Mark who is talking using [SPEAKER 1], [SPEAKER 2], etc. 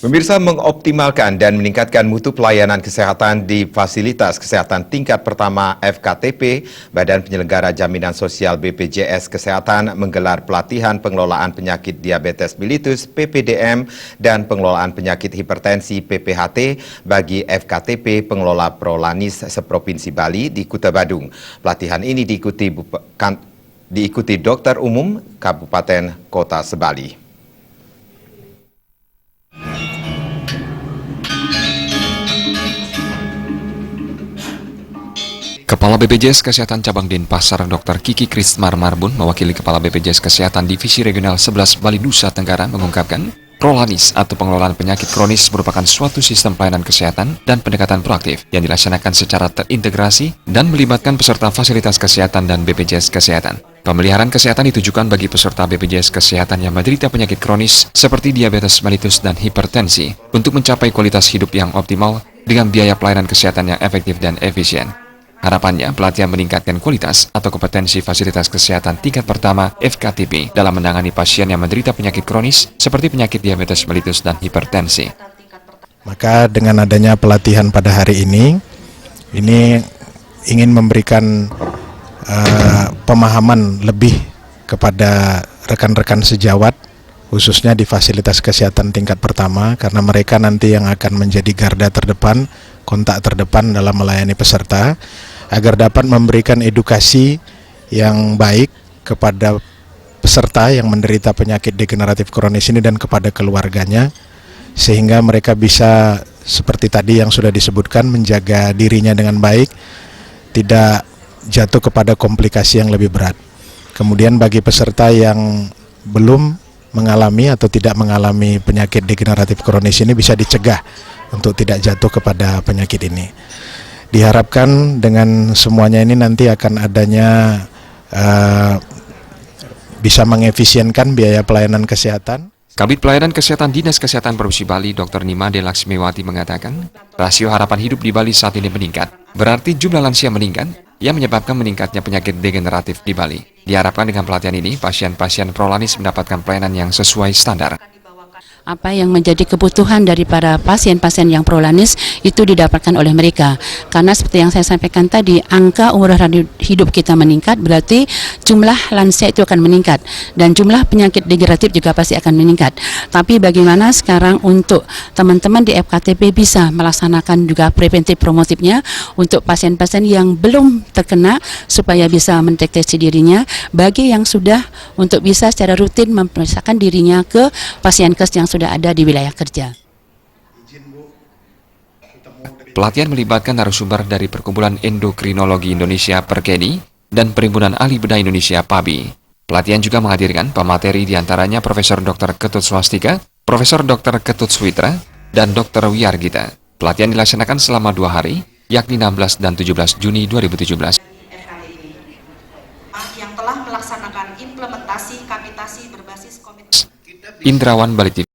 [SPEAKER 1] Pemirsa, mengoptimalkan dan meningkatkan mutu pelayanan kesehatan di fasilitas kesehatan tingkat pertama FKTP, Badan Penyelenggara Jaminan Sosial BPJS Kesehatan menggelar pelatihan pengelolaan penyakit diabetes mellitus PPDM dan pengelolaan penyakit hipertensi PPHT bagi FKTP pengelola Prolanis seprovinsi Bali di Kuta Badung. Pelatihan ini diikuti Dokter Umum Kabupaten Kota Sebali.
[SPEAKER 2] Kepala BPJS Kesehatan Cabang Denpasar Dr. Kiki Krismar Marbun mewakili Kepala BPJS Kesehatan Divisi Regional 11 Bali Nusa Tenggara mengungkapkan, Prolanis atau pengelolaan penyakit kronis merupakan suatu sistem pelayanan kesehatan dan pendekatan proaktif yang dilaksanakan secara terintegrasi dan melibatkan peserta fasilitas kesehatan dan BPJS Kesehatan. Pemeliharaan kesehatan ditujukan bagi peserta BPJS Kesehatan yang menderita penyakit kronis seperti diabetes mellitus dan hipertensi untuk mencapai kualitas hidup yang optimal dengan biaya pelayanan kesehatan yang efektif dan efisien. Harapannya, pelatihan meningkatkan kualitas atau kompetensi fasilitas kesehatan tingkat pertama FKTP dalam menangani pasien yang menderita penyakit kronis seperti penyakit diabetes mellitus dan hipertensi.
[SPEAKER 3] Maka dengan adanya pelatihan pada hari ini ingin memberikan pemahaman lebih kepada rekan-rekan sejawat, khususnya di fasilitas kesehatan tingkat pertama, karena mereka nanti yang akan menjadi garda terdepan, kontak terdepan dalam melayani peserta, agar dapat memberikan edukasi yang baik kepada peserta yang menderita penyakit degeneratif kronis ini dan kepada keluarganya, sehingga mereka bisa seperti tadi yang sudah disebutkan, menjaga dirinya dengan baik, tidak jatuh kepada komplikasi yang lebih berat. Kemudian bagi peserta yang belum mengalami atau tidak mengalami penyakit degeneratif kronis ini bisa dicegah untuk tidak jatuh kepada penyakit ini. Diharapkan dengan semuanya ini nanti akan adanya bisa mengefisienkan biaya pelayanan kesehatan.
[SPEAKER 2] Kabid Pelayanan Kesehatan Dinas Kesehatan Provinsi Bali, Dr. Nimade Laksmiwati mengatakan, rasio harapan hidup di Bali saat ini meningkat. Berarti jumlah lansia meningkat, yang menyebabkan meningkatnya penyakit degeneratif di Bali. Diharapkan dengan pelatihan ini, pasien-pasien Prolanis mendapatkan pelayanan yang sesuai standar.
[SPEAKER 4] Apa yang menjadi kebutuhan dari para pasien-pasien yang Prolanis itu didapatkan oleh mereka. Karena seperti yang saya sampaikan tadi, angka umur hidup kita meningkat, berarti jumlah lansia itu akan meningkat. Dan jumlah penyakit degeneratif juga pasti akan meningkat. Tapi bagaimana sekarang untuk teman-teman di FKTP bisa melaksanakan juga preventif promotifnya untuk pasien-pasien yang belum terkena supaya bisa mendeteksi dirinya, bagi yang sudah untuk bisa secara rutin memeriksakan dirinya ke pasien-kes yang sudah ada di wilayah kerja.
[SPEAKER 2] Pelatihan melibatkan narasumber dari Perkumpulan Endokrinologi Indonesia Perkeni dan Perhimpunan Ahli Bedah Indonesia PABI. Pelatihan juga menghadirkan pemateri diantaranya Profesor Dr. Ketut Swastika, Profesor Dr. Ketut Switra, dan Dr. Wiyargita. Pelatihan dilaksanakan selama 2 hari, yakni 16 dan 17 Juni 2017.
[SPEAKER 5] Yang telah melaksanakan implementasi kapitasi berbasis komitmen
[SPEAKER 2] Indrawan Bali TV.